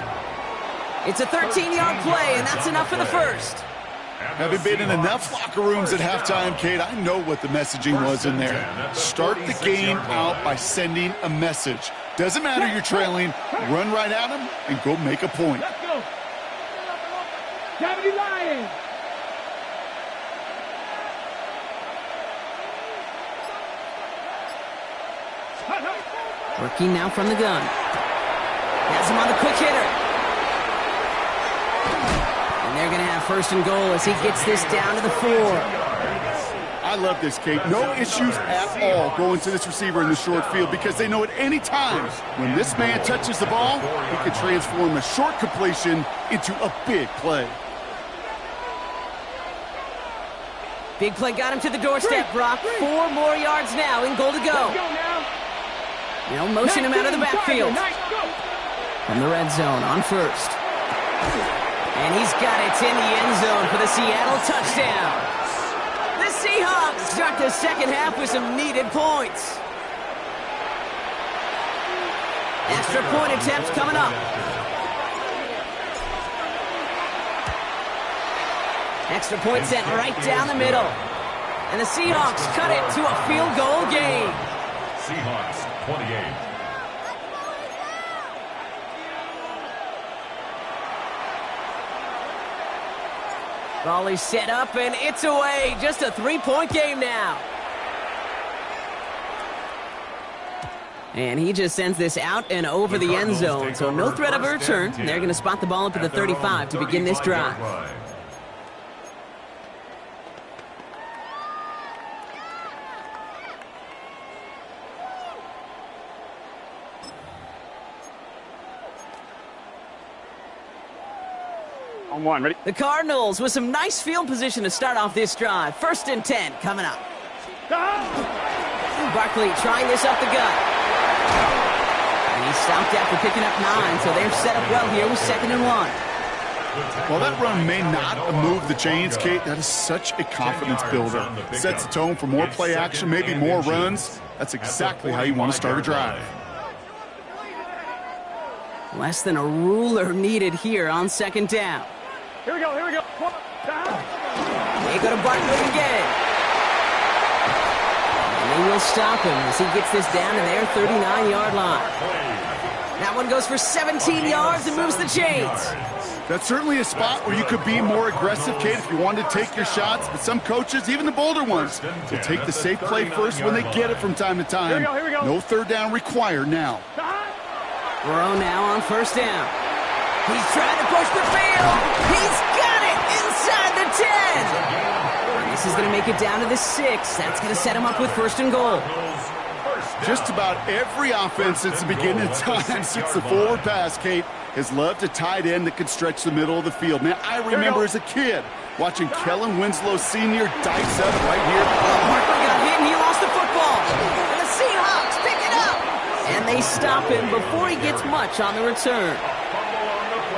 Speaker 1: It's a 13-yard play, and that's enough for the first.
Speaker 4: Having been in enough locker rooms at halftime, Kate, I know what the messaging was in there. Start the game out by sending a message. Doesn't matter you're trailing, run right at them and go make a point.
Speaker 3: Let's go. Cavity Lions.
Speaker 1: Working now from the gun. Has him on the quick hitter. And they're going to have 1st and goal as he gets this down to the 4.
Speaker 4: I love this, Kate. No issues at all going to this receiver in the short field because they know at any time when this man touches the ball, he can transform a short completion into a big play.
Speaker 1: Big play got him to the doorstep, Brock. 4 more yards now in goal to go. They'll motion him out of the backfield. From the red zone on 1st. And he's got it in the end zone for the Seattle touchdown. The Seahawks start the second half with some needed points. Extra point attempt coming up. Extra point sent right down the middle. And the Seahawks cut it to a field goal game.
Speaker 2: Seahawks 28.
Speaker 1: Volley set up and it's away. Just a 3-point game now. And he just sends this out and over the end zone. So no threat of a return. They're going to spot the ball up at the 35 to begin this drive.
Speaker 3: On one, ready?
Speaker 1: The Cardinals with some nice field position to start off this drive. 1st and 10 coming up. Barkley trying this up the gut. And he stopped after picking up 9, so they're set up well here with 2nd and 1.
Speaker 4: Well, that run may not move the chains, Kate. That is such a confidence builder. Sets the tone for more play action, maybe more runs. That's exactly how you want to start a drive.
Speaker 1: Less than a ruler needed here on 2nd down.
Speaker 3: Here we go, here we go.
Speaker 1: They go to Barkley again. And they will stop him as he gets this down to their 39-yard line. That one goes for 17 yards and moves the chains.
Speaker 4: That's certainly a spot where you could be more aggressive, Kate, if you wanted to take your shots. But some coaches, even the bolder ones, will take the safe play first when they get it from time to time.
Speaker 3: Here we go.
Speaker 4: No 3rd down required now.
Speaker 1: Burrow now on 1st down. He's trying to push the field. He's got it inside the 10. And this is going to make it down to the 6. That's going to set him up with 1st and goal.
Speaker 4: Just about every offense since the beginning of time, since the forward pass, Kate, has loved a tight end that can stretch the middle of the field. Man, I remember as a kid watching Kellen Winslow Sr. dice up right here.
Speaker 1: Barkley got hit and he lost the football. And the Seahawks pick it up. And they stop him before he gets much on the return.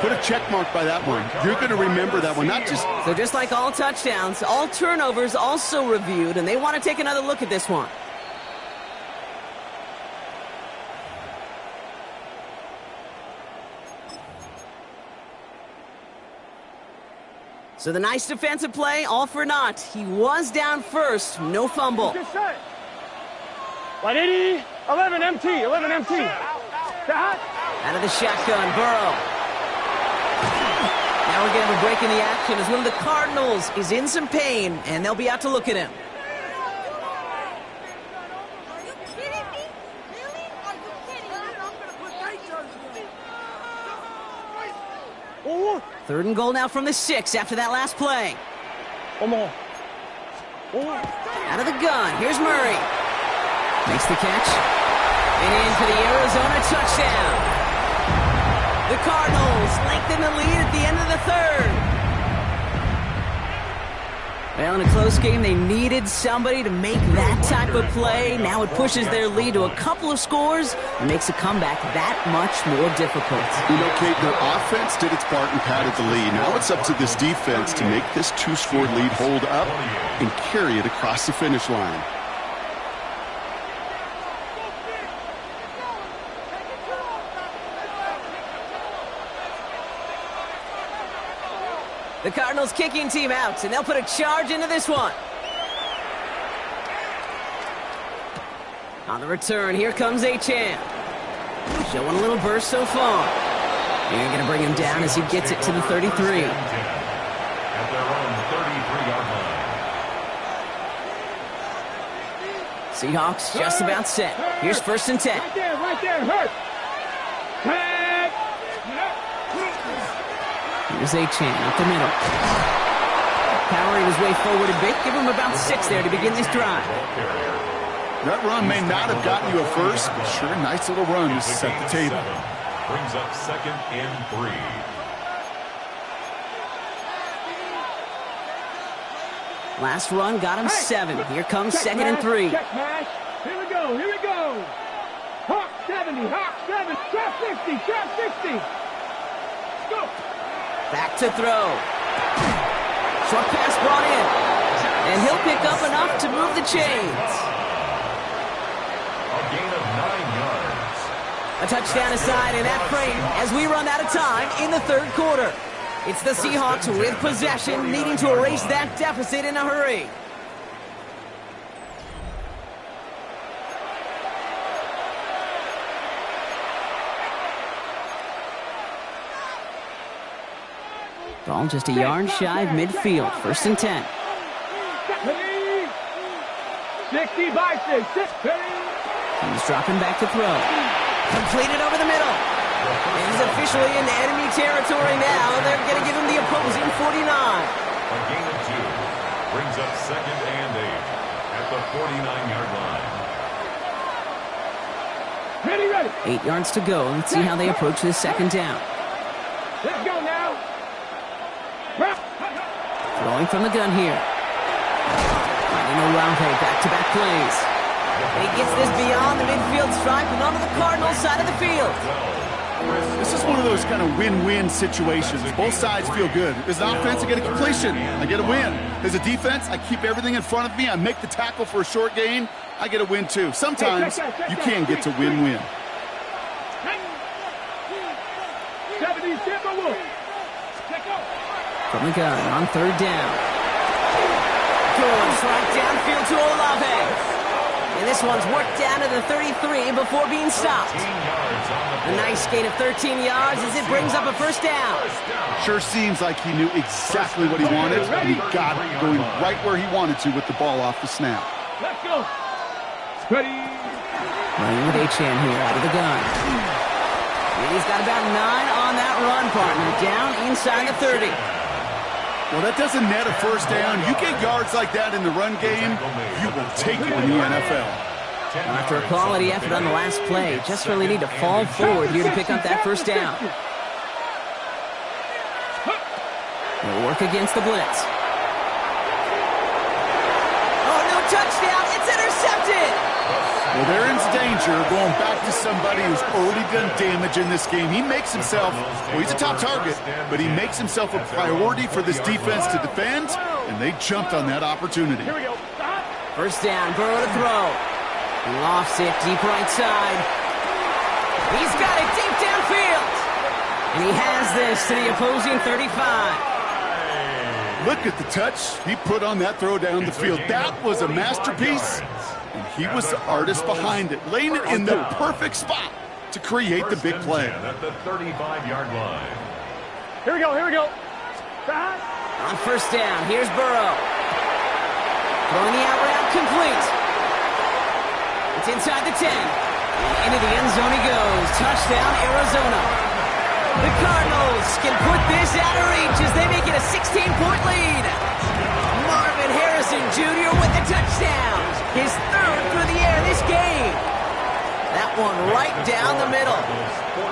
Speaker 4: Put a check mark by that one. You're going to remember that one. Not just...
Speaker 1: So just like all touchdowns, all turnovers also reviewed, and they want to take another look at this one. So the nice defensive play, all for naught. He was down first, no fumble.
Speaker 3: Wide 80, 11 MT, 11 MT.
Speaker 1: Out of the shotgun, Burrow. Now we're going to have a break in the action as one of the Cardinals is in some pain, and they'll be out to look at him.
Speaker 5: Are you kidding me? Really? Are you kidding me? I'm going to put
Speaker 1: 3rd and goal now from the 6 after that last play.
Speaker 3: One more.
Speaker 1: Out of the gun, here's Murray. Makes the catch. And in for the Arizona touchdown. The Cardinals lengthen the lead at the end of the 3rd. Well, in a close game, they needed somebody to make that type of play. Now it pushes their lead to a couple of scores and makes a comeback that much more difficult.
Speaker 4: You know, Kate, their offense did its part and padded the lead. Now it's up to this defense to make this 2-score lead hold up and carry it across the finish line.
Speaker 1: The Cardinals kicking team out, and they'll put a charge into this one. On the return, here comes Achane. Showing a little burst so far. They're going to bring him down as he gets it to the 33.
Speaker 2: At their own 33-yard line.
Speaker 1: Seahawks just about set. Here's 1st and 10.
Speaker 3: Right there, hurt.
Speaker 1: Here's Achane up the middle. Powering his way forward a bit. Give him about 6 there to begin this drive.
Speaker 4: That run may not have gotten you a first, but sure, a nice little run to set the table.
Speaker 2: Brings up 2nd and 3.
Speaker 1: Last run got him 7. Here comes 2nd and 3.
Speaker 3: Check, man. Here we go, here we go. Hawk 70, Hawk 7, trap 50, trap 60. Go.
Speaker 1: Back to throw. Short pass brought in. And he'll pick up enough to move the chains.
Speaker 2: A gain of 9 yards.
Speaker 1: A touchdown aside in that frame as we run out of time in the third quarter. It's the Seahawks with possession, needing to erase that deficit in a hurry. Ball just a yard shy of midfield. 1st and 10.
Speaker 3: 60 by 6.
Speaker 1: He's dropping back to throw. Completed over the middle. And he's officially in enemy territory now. They're going to give him the opposing 49.
Speaker 2: A gain of 2. Brings up 2nd and 8 at the 49-yard line.
Speaker 3: Ready.
Speaker 1: 8 yards to go. Let's see how they approach this 2nd down.
Speaker 3: Let's go now.
Speaker 1: Throwing from the gun here. Finding Olave, back-to-back plays. And he gets this beyond the midfield stripe and onto the Cardinals side of the field.
Speaker 4: This is one of those kind of win-win situations. Both sides feel good. As an offense, I get a completion. I get a win. As a defense, I keep everything in front of me. I make the tackle for a short gain. I get a win, too. Sometimes you can get to win-win.
Speaker 3: 70
Speaker 1: From the gun on 3rd down. Goes right downfield to Olave. And this one's worked down to the 33 before being stopped. A nice gain of 13 yards as it brings up a 1st down.
Speaker 4: Sure seems like he knew exactly what he wanted, and he got it going right where he wanted to with the ball off the snap.
Speaker 3: Let's go. Ready.
Speaker 1: Running with H.N. here out of the gun. And he's got about 9 on that run, partner. Down inside the 30.
Speaker 4: Well, that doesn't net a 1st down. You get yards like that in the run game, you will take it in the NFL.
Speaker 1: After a quality effort on the last play, just really need to fall forward here to pick up that 1st down. They'll work against the blitz. Oh, no touchdown. It's intercepted.
Speaker 4: Well, they're in danger going back to somebody who's already done damage in this game. He makes himself, well, he's a top target, but he makes himself a priority for this defense to defend, and they jumped on that opportunity.
Speaker 1: 1st down, Burrow to throw. Lofts it deep right side. He's got it deep downfield. And he has this to the opposing 35.
Speaker 4: Look at the touch he put on that throw down the field. That was a masterpiece. And he was the artist behind it, laying it in the perfect spot to create the big play.
Speaker 2: At the 35-yard line.
Speaker 3: Here we go.
Speaker 1: On 1st down, here's Burrow. Throwing the out route complete. It's inside the 10. And into the end zone he goes. Touchdown, Arizona. The Cardinals can put this out of reach as they make it a 16-point lead. Marvin Harrison Jr. with the touchdown. His 3rd through the air this game. That one right down the middle.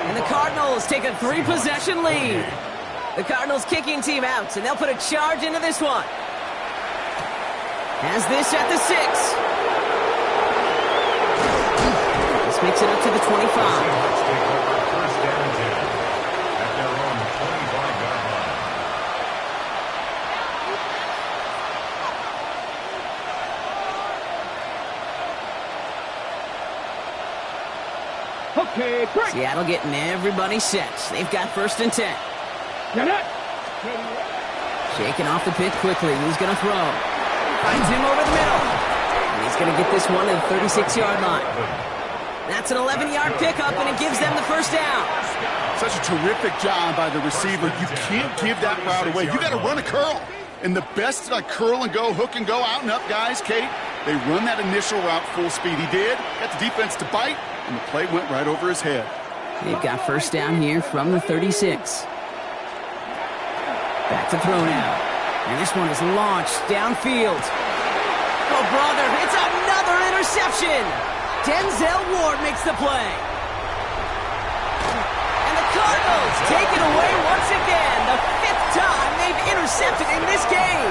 Speaker 1: And the Cardinals take a 3-possession lead. The Cardinals kicking team out, and they'll put a charge into this one. Has this at the 6. This makes it up to the 25.
Speaker 3: Okay, break.
Speaker 1: Seattle getting everybody set. They've got 1st and 10.
Speaker 3: Get it.
Speaker 1: Shaking off the pick quickly. Who's going to throw? Finds him over the middle. And he's going to get this one to the 36-yard line. That's an 11-yard pickup, and it gives them the 1st down.
Speaker 4: Such a terrific job by the receiver. You can't give that route away. You got to run a curl. And the best curl and go, hook and go, out and up guys, Kate, they run that initial route full speed. He did. Got the defense to bite, and the play went right over his head.
Speaker 1: They've got 1st down here from the 36. Back to throw now. And this one is launched downfield. Oh, brother, it's another interception. Denzel Ward makes the play. And the Cardinals take it away once again. The 5th time they've intercepted in this game.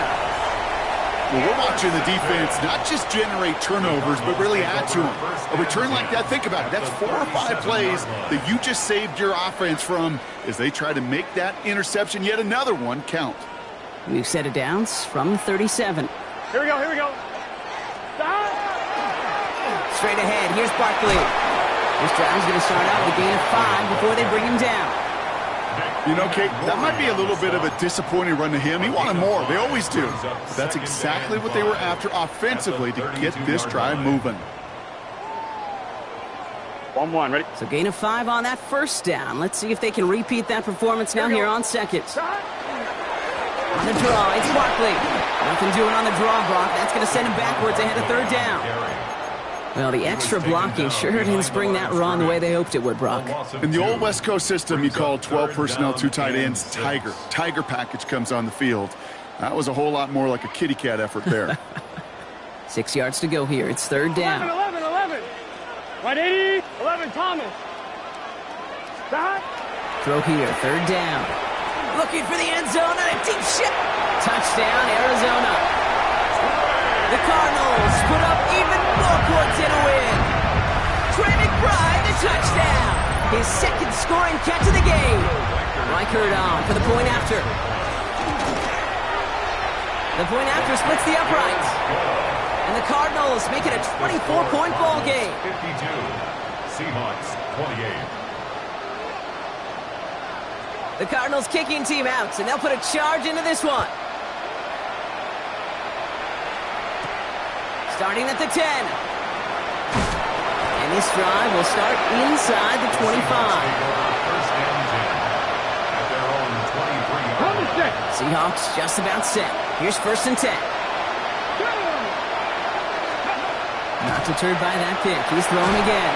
Speaker 4: Well, we're watching the defense not just generate turnovers, but really add to them. A return like that, think about it. That's 4 or 5 plays that you just saved your offense from as they try to make that interception, yet another one, count.
Speaker 1: We've set it downs from 37.
Speaker 3: Here we go.
Speaker 1: Straight ahead, here's Barkley. This drive is going to start out with a gain of 5 before they bring him down.
Speaker 4: You know, Kate, that might be a little bit of a disappointing run to him. He wanted more. They always do. But that's exactly what they were after offensively to get this drive moving.
Speaker 3: 1-1, ready?
Speaker 1: So gain of 5 on that first down. Let's see if they can repeat that performance now here on second. On the draw, it's Barkley. Nothing doing on the draw, Brock. That's going to send him backwards ahead of third down. Well, the extra blocking sure didn't spring that run the way they hoped it would, Brock.
Speaker 4: In the old West Coast system, you call 12 personnel, 2 tight ends, Tiger. Tiger package comes on the field. That was a whole lot more like a kitty cat effort there.
Speaker 1: 6 yards to go here. It's third down.
Speaker 3: 11. 180. 11, Thomas. Stop.
Speaker 1: Throw here, third down. Looking for the end zone and a deep shot. Touchdown, Arizona. The Cardinals put up even more points in a win. Trey McBride, the touchdown. His second scoring catch of the game. Reichert on for the point after. The point after splits the uprights. And the Cardinals make it a 24-point ball game.
Speaker 2: 52. Seahawks 28.
Speaker 1: The Cardinals kicking team out, and they'll put a charge into this one. Starting at the 10. And this drive will start inside the 25. Seahawks just about set. Here's first and 10. Not deterred by that pick. He's throwing again.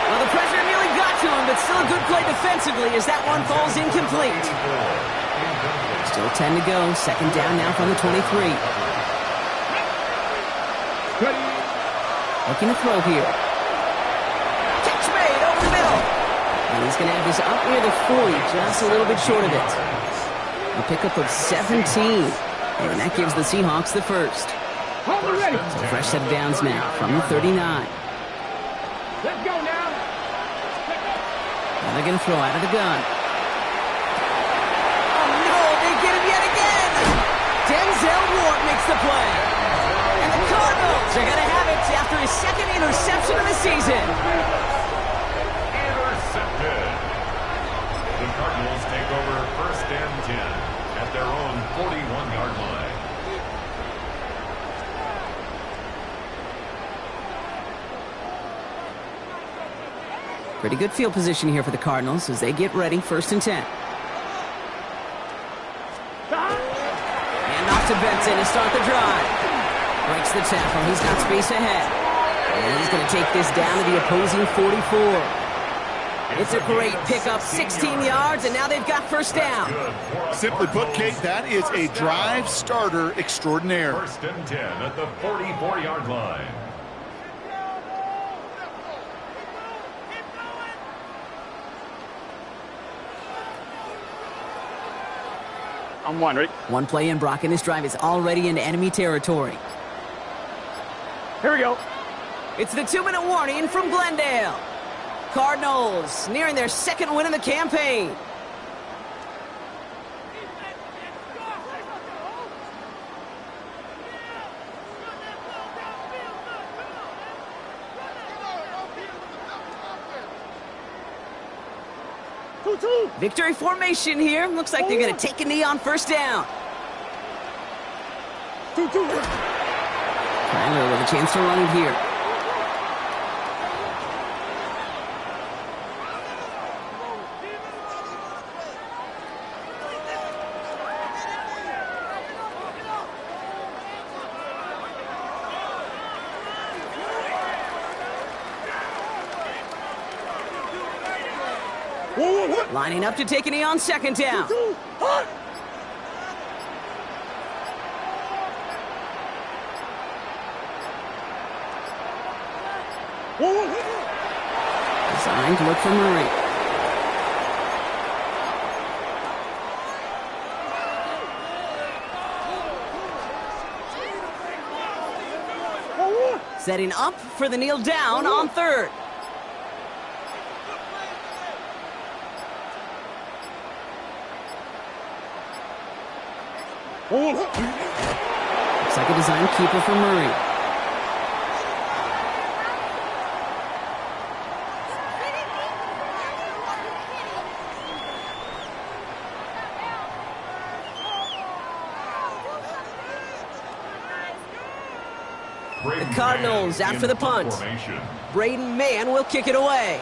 Speaker 1: Well, the pressure nearly got to him, but still a good play defensively as that one falls incomplete. Still 10 to go. Second down now from the 23. Looking to throw here. Catch made over the middle. And he's going to have this up near the 40, just a little bit short of it. A pickup of 17. And that gives the Seahawks the first. So fresh set of downs now from the 39.
Speaker 3: Let's go now.
Speaker 1: And they're going to throw out of the gun. Oh, no, they get him yet again. Denzel Ward makes the play. And the Cardinals are going to have it after his second interception of the season.
Speaker 2: Intercepted. The Cardinals take over first and 10 at their own 41-yard line.
Speaker 1: Pretty good field position here for the Cardinals as they get ready, first and 10. And off to Benson to start the drive. Breaks the tackle. He's got space ahead. And he's going to take this down to the opposing 44. It's a great pickup, 16 yards, and now they've got first down.
Speaker 4: Simply put, Kate, that is a drive starter extraordinaire.
Speaker 2: First and 10 at the 44-yard line.
Speaker 3: I'm one, ready?
Speaker 1: One play in, Brock, and this drive is already into enemy territory.
Speaker 3: Here we go.
Speaker 1: It's the 2-minute warning from Glendale. Cardinals nearing their second win of the campaign. Victory formation here. Looks like they're going to take a knee on first down. Tyler with a chance to run it here. Lining up to take a knee on second down. Designed to look for Murray. Setting up for the kneel down on third. Looks like a design keeper for Murray. The Cardinals out for the punt. Braden Mann will kick it away.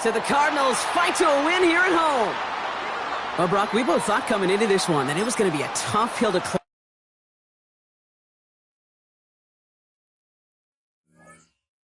Speaker 1: So the Cardinals fight to a win here at home. Well, Brock, we both thought coming into this one that it was going to be a tough hill to climb.